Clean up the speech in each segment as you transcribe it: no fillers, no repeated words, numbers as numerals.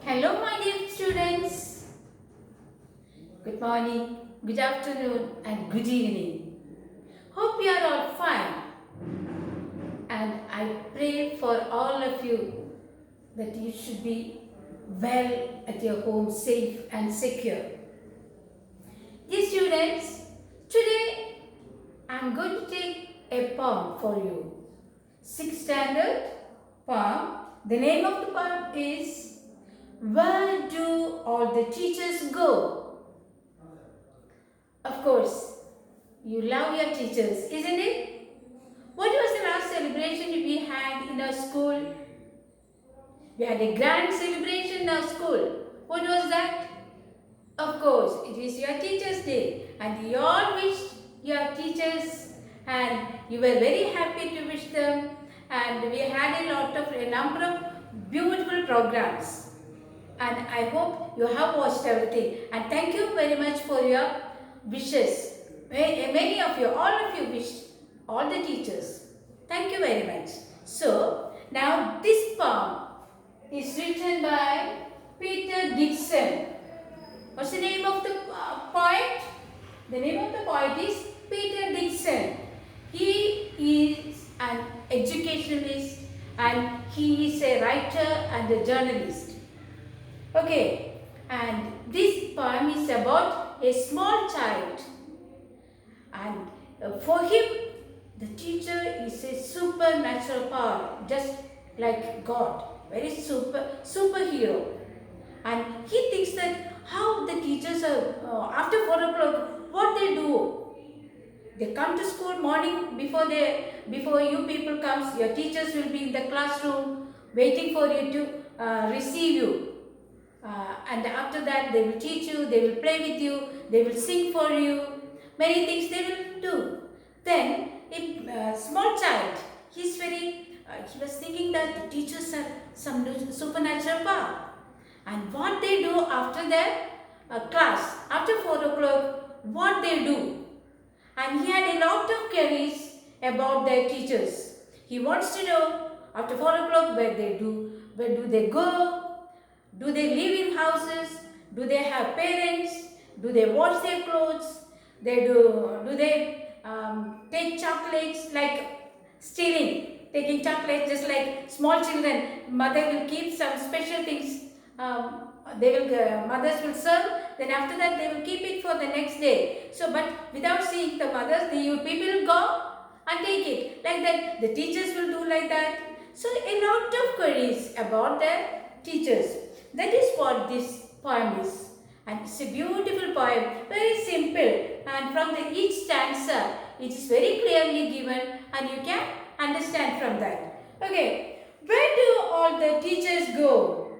Hello, my dear students. Good morning, good afternoon, and good evening. Hope you are all fine. And I pray for all of you that you should be well at your home, safe and secure. Dear students, today I am going to take a poem for you. Sixth standard poem. The name of the poem is Where Do All the Teachers Go? Of course, you love your teachers, isn't it? What was the last celebration we had in our school? We had a grand celebration in our school. What was that? Of course, it is your Teachers' Day, and you all wished your teachers, and you were very happy to wish them, and we had a number of beautiful programs. And I hope you have watched everything. And thank you very much for your wishes. Many of you, all of you wished, all the teachers. Thank you very much. So, now this poem is written by Peter Dixon. What's the name of the poet? The name of the poet is Peter Dixon. He is an educationalist and he is a writer and a journalist. Okay, and this poem is about a small child, and for him the teacher is a supernatural power, just like God, very superhero. And he thinks that how the teachers are after 4 o'clock, what they do. They come to school morning before you people comes. Your teachers will be in the classroom waiting for you to receive you. And after that they will teach you, they will play with you, they will sing for you, many things they will do. Then a small child, he was thinking that the teachers have some supernatural power. And what they do after their class, after 4 o'clock, what they do. And he had a lot of queries about their teachers. He wants to know after 4 o'clock where do they go, do they live in houses, do they have parents, do they wash their clothes, do they take chocolates, like stealing, taking chocolates just like small children. Mother will keep some special things, mothers will serve, then after that they will keep it for the next day. So but without seeing the mothers, the people will go and take it. Like that the teachers will do like that. So a lot of queries about their teachers. That is what this poem is. And it's a beautiful poem, very simple, and from each stanza it is very clearly given and you can understand from that. Okay, where do all the teachers go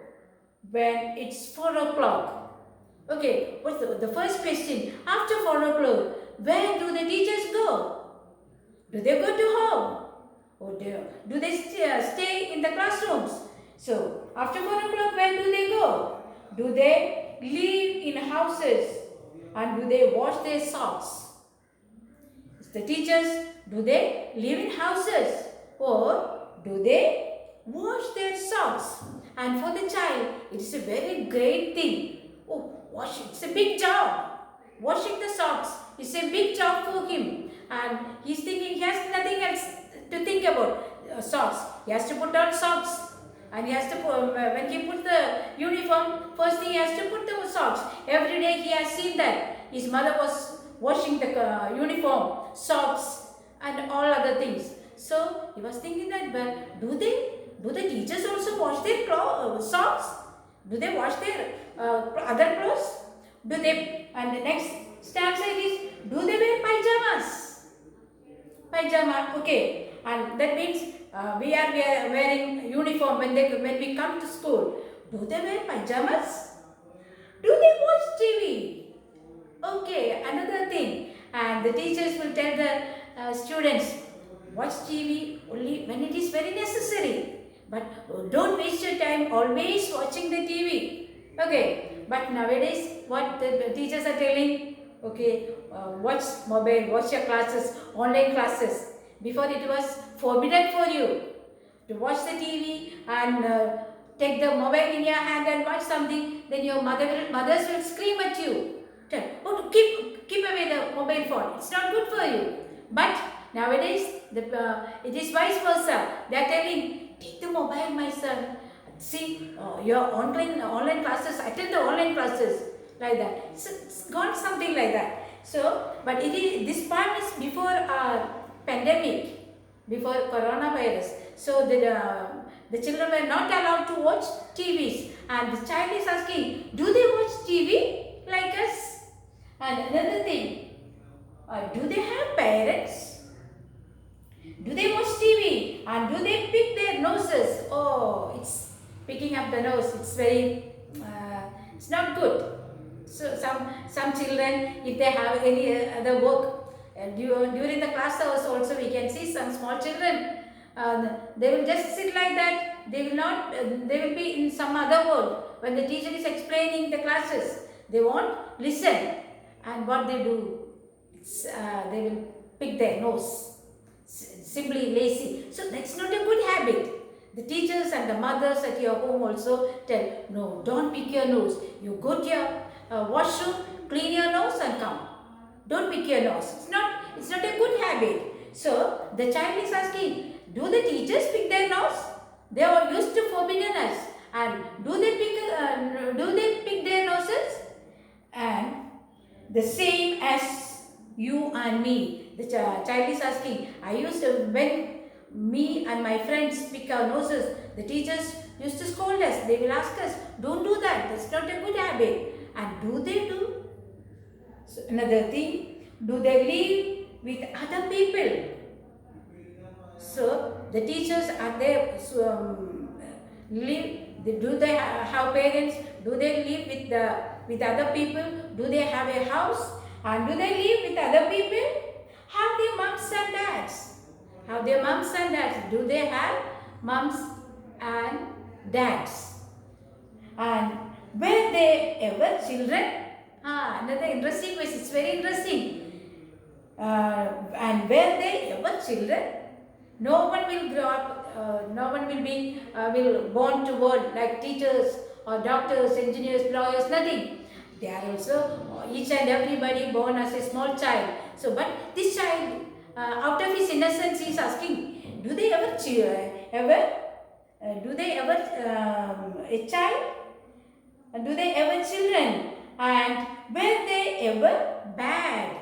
when it's 4 o'clock? Okay, what's the first question? After 4 o'clock, where do the teachers go? Do they go to home? Or do they stay in the classrooms? So, after 4 o'clock, where do they go? Do they live in houses? And do they wash their socks? The teachers, do they live in houses? Or do they wash their socks? And for the child, it is a very great thing. Oh, washing, it's a big job. Washing the socks is a big job for him. And he's thinking he has nothing else to think about. Socks. He has to put on socks. And he has to put, when he puts the uniform, first thing he has to put the socks. Every day he has seen that his mother was washing the uniform, socks and all other things. So he was thinking that, but do the teachers also wash their socks? Do they wash their other clothes? Do they, and the next stanza is, do they wear pajamas? Pajama, okay. And that means we are wearing uniform when we come to school. Do they wear pajamas? Do they watch TV? Okay, another thing. And the teachers will tell the students, watch TV only when it is very necessary. But don't waste your time always watching the TV. Okay, but nowadays what the teachers are telling, okay, watch mobile, watch your classes, online classes. Before it was forbidden for you to watch the TV and take the mobile in your hand and watch something, then your mothers will scream at you. Tell, oh, keep away the mobile phone. It's not good for you. But nowadays, it is vice versa. They are telling, take the mobile, my son. See, your online classes, attend the online classes, like that. So it's gone something like that. So, but this part is before pandemic, before coronavirus. So the children were not allowed to watch TVs, and the child is asking, do they watch TV like us? And another thing, do they have parents? Do they watch TV? And do they pick their noses? Oh, it's picking up the nose. It's very, it's not good. So some children, if they have any other work during the class hours also, we can see some small children. They will just sit like that. They will not. They will be in some other world when the teacher is explaining the classes. They won't listen, and what they do, they will pick their nose. Simply lazy. So that's not a good habit. The teachers and the mothers at your home also tell, no, don't pick your nose. You go to your washroom, clean your nose and come. Don't pick your nose. It's not a good habit. So the child is asking, do the teachers pick their nose? They are used to forbidden us. And do they pick their noses? And the same as you and me. The child is asking, when me and my friends pick our noses, the teachers used to scold us. They will ask us, don't do that. That's not a good habit. And do they do? So another thing, do they live with other people? So the teachers are there. Do they have parents? Do they live with other people? Do they have a house? And do they live with other people? Have their moms and dads? Have their moms and dads? Do they have moms and dads? And were they ever children? Another interesting question. It's very interesting. And were they ever children? No one will grow up. No one will born to world like teachers or doctors, engineers, lawyers. Nothing. They are also each and everybody born as a small child. So, but this child, out of his innocence, he is asking, do they ever a child? Do they ever children? And were they ever bad?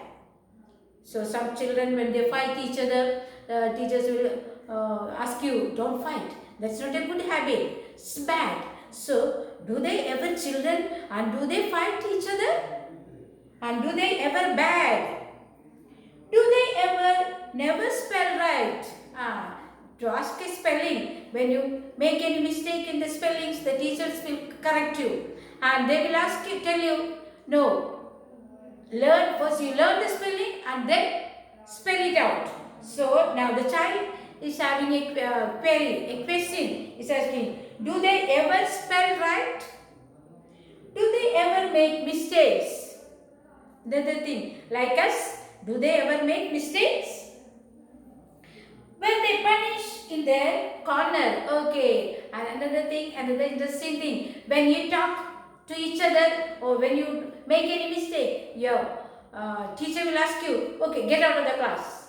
So some children, when they fight each other, teachers will ask you, don't fight. That's not a good habit. It's bad. So, do they ever children and do they fight each other? And do they ever bad? Do they ever never spell right? To ask a spelling, when you make any mistake in the spellings, the teachers will correct you. And they will tell you, no, first you learn the spelling and then spell it out. So now the child is having a query, a question. Is asking, do they ever spell right? Do they ever make mistakes? The other thing, like us, do they ever make mistakes? When they punish in their corner, okay. And another interesting thing, when you talk to each other or when you make any mistake, your teacher will ask you, okay, get out of the class.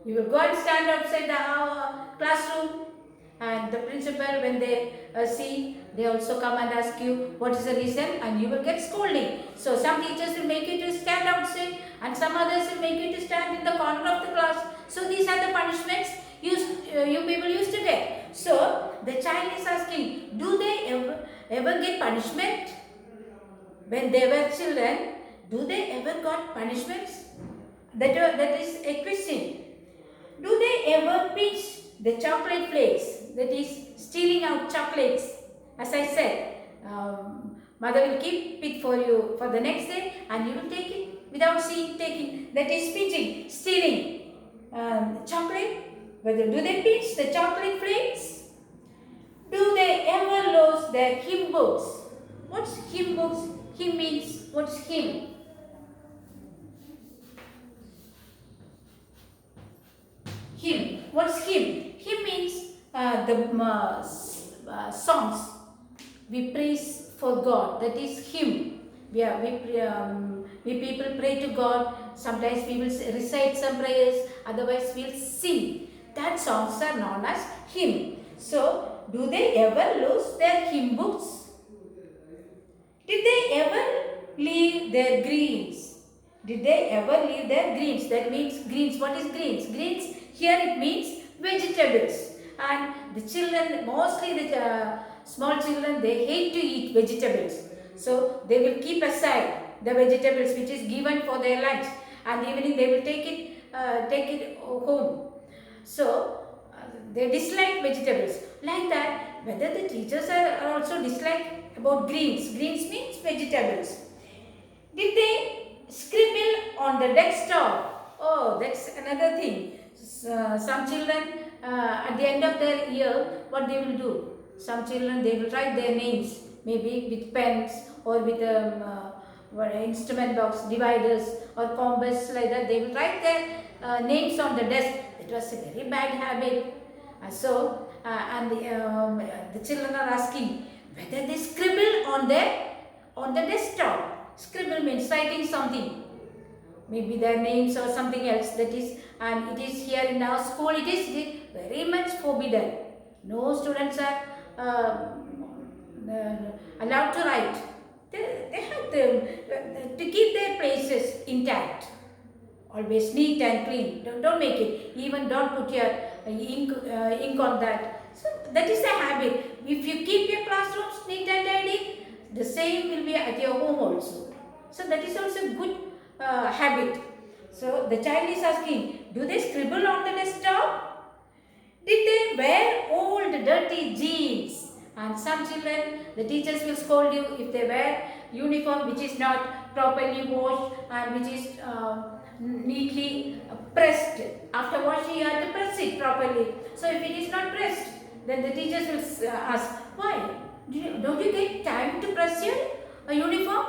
You will go and stand outside the classroom, and the principal, when they see, they also come and ask you what is the reason, and you will get scolding. So some teachers will make you to stand outside and some others will make you to stand in the corner of the class. So these are the punishments you people used to get. So the child is asking, do they ever get punishment? When they were children, do they ever got punishments? That is a question. Do they ever pinch the chocolate flakes? That is stealing out chocolates. As I said, mother will keep it for you for the next day and you will take it without taking. That is pinching, stealing chocolate. Whether do they pinch the chocolate flakes? Do they ever lose their hymn books? What's hymn books? Hymn means, what's hymn? Hymn. What's hymn? Hymn means the songs. we praise for God, that is hymn. We people pray to God. Sometimes we will recite some prayers, otherwise we will sing. That songs are known as hymn. So, do they ever lose their hymn books? Did they ever leave their greens? Did they ever leave their greens? That means greens. What is greens? Greens, here it means vegetables. And the children, mostly the small children, they hate to eat vegetables. So they will keep aside the vegetables which is given for their lunch. And evening they will take it home. So they dislike vegetables. Like that, whether the teachers are also dislike about greens. Greens means vegetables. Did they scribble on the desktop? Oh, that's another thing. Some children at the end of their year, what they will do? Some children, they will write their names, maybe with pens or with instrument box, dividers or compass, like that. They will write their names on the desk. It was a very bad habit. And the children are asking whether they scribble on the desktop. Scribble means writing something, maybe their names or something else. That is, and it is here in our school, it is very much forbidden. No students are allowed to write. They have to keep their places intact. Always neat and clean. Don't make it. Even don't put your ink on that. So that is the habit. If you keep your classrooms neat and tidy, the same will be at your home also. So that is also a good habit. So the child is asking, do they scribble on the desktop? Did they wear old dirty jeans? And some children, the teachers will scold you if they wear uniform which is not properly washed and which is neatly pressed. After washing, you have to press it properly. So if it is not pressed, then the teachers will ask, why? Don't you get time to press your uniform?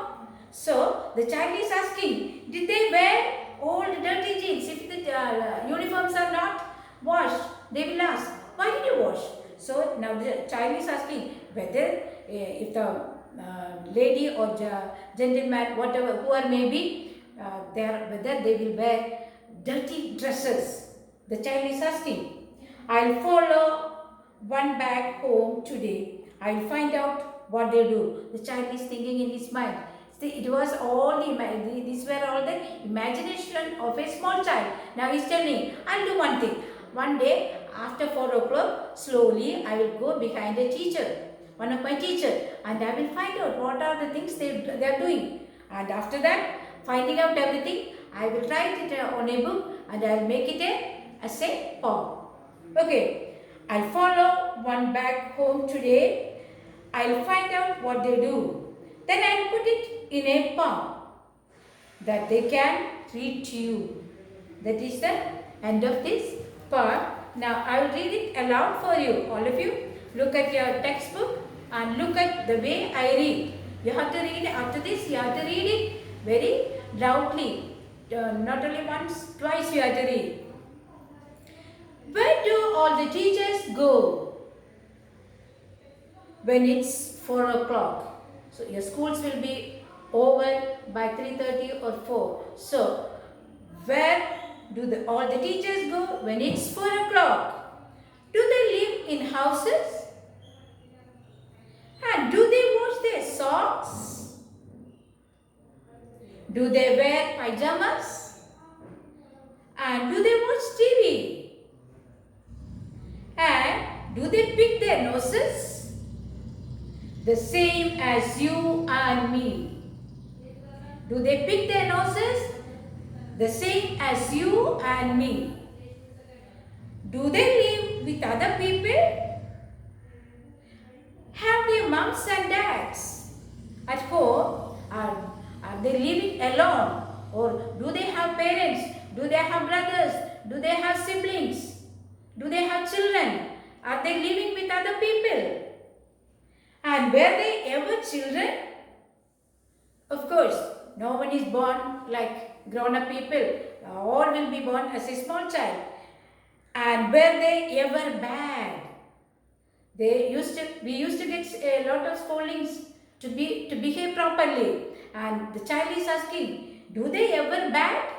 So the child is asking, did they wear old dirty jeans? If the uniforms are not washed, they will ask, why did you wash? So now the child is asking whether if the lady or gentleman, whatever, whoever may be, whether they will wear dirty dresses. The child is asking. I'll follow one back home today. I'll find out what they do. The child is thinking in his mind. See, it was all these were all the imagination of a small child. Now he's telling, I'll do one thing. One day after 4 o'clock, slowly I will go behind a teacher, one of my teachers, and I will find out what are the things they are doing. And after that, finding out everything, I will write it on a book and I will make it as a poem. Okay, I'll follow one back home today. I'll find out what they do. Then I'll put it in a poem that they can read to you. That is the end of this poem. Now I will read it aloud for you. All of you, look at your textbook and look at the way I read. You have to read after this. You have to read it very loudly. Not only once, twice you have to read. Where do all the teachers go when it's 4 o'clock? So your schools will be over by 3:30 or 4. So where do all the teachers go when it's 4 o'clock? Do they live in houses? And do they wash their socks? Do they wear pajamas? And do they watch TV? And do they pick their noses? The same as you and me. Do they pick their noses? The same as you and me. Do they live with other people? Have their moms and dads at home? Are they living alone? Or do they have parents? Do they have brothers? Do they have siblings? Do they have children? Are they living with other people? And were they ever children? Of course, no one is born like grown-up people. All will be born as a small child. And were they ever bad? We used to get a lot of scoldings to behave properly. And the child is asking, do they ever bad?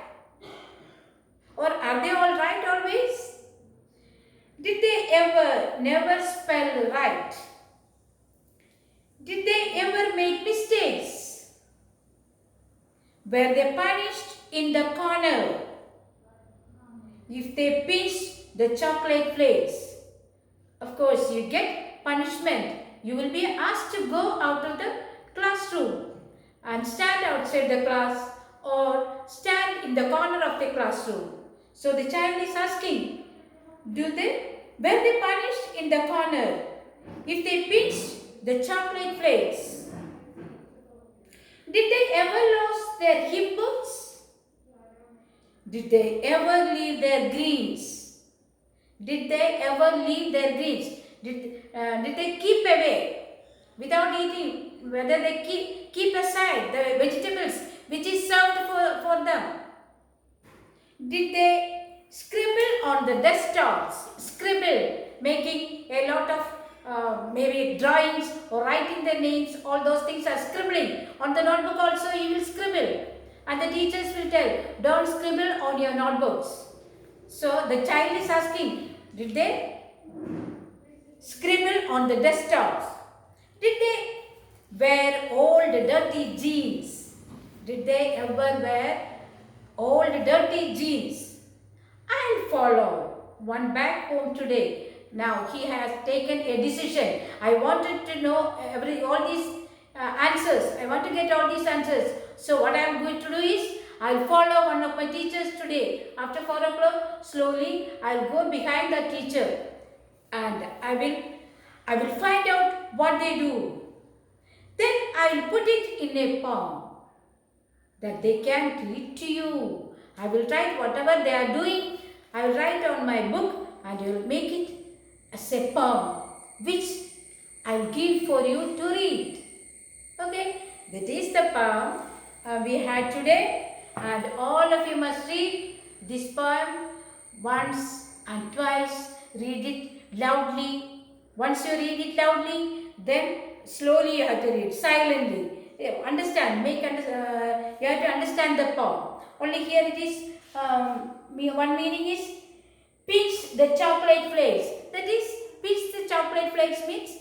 Or are they all right always? Did they ever never spell right? Did they ever make mistakes? Were they punished in the corner if they pinched the chocolate flakes? Of course, you get punishment. You will be asked to go out of the classroom and stand outside the class or stand in the corner of the classroom. So the child is asking, were they punished in the corner if they pinched the chocolate flakes? Did they ever lose their hymn books? Did they ever leave their greens? Did they ever leave their greens? Did they keep away without eating? Whether they keep aside the vegetables which is served for them? Did they scribble on the desktops? Scribble, making a lot of maybe drawings or writing their names. All those things are scribbling. On the notebook also you will scribble. And the teachers will tell, don't scribble on your notebooks. So the child is asking, did they scribble on the desktops? Did they wear old dirty jeans? Did they ever wear old dirty jeans? I'll follow one back home today. Now he has taken a decision. I wanted to know all these answers. I want to get all these answers. So what I am going to do is, I'll follow one of my teachers today. After 4 o'clock, slowly I'll go behind the teacher and I will find out what they do. Then I'll put it in a poem that they can read to you. I will write whatever they are doing. I will write on my book and you will make it as a poem which I will give for you to read. Okay, that is the poem we had today. And all of you must read this poem once and twice. Read it loudly. Once you read it loudly, then slowly you have to read silently. Understand, you have to understand the poem. Only here it is, one meaning is pinch the chocolate flakes. That is, pinch the chocolate flakes means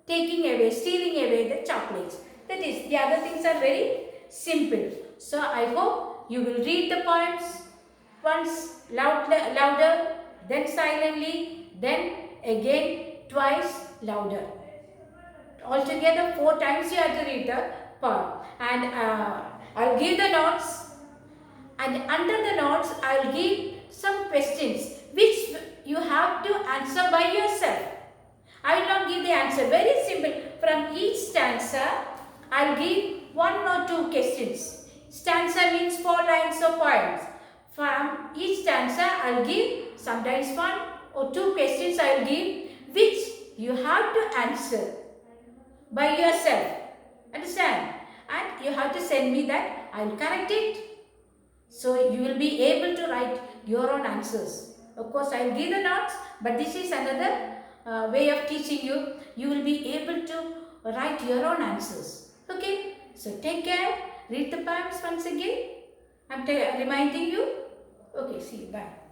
taking away, stealing away the chocolates. That is, the other things are very simple. So I hope you will read the poems once louder, then silently, then again twice louder. Altogether 4 times you have to read the poem. And I'll give the notes. And under the notes, I'll give some questions which you have to answer by yourself. I will not give the answer. Very simple. From each stanza, I'll give 1 or 2 questions. Stanza means 4 lines of poems. From each stanza, I'll give sometimes 1 or 2 questions I will give which you have to answer by yourself. Understand? And you have to send me that. I will correct it. So you will be able to write your own answers. Of course, I will give the notes, but this is another way of teaching you. You will be able to write your own answers. Okay? So take care. Read the poems once again. I'm reminding you. Okay, see you. Bye.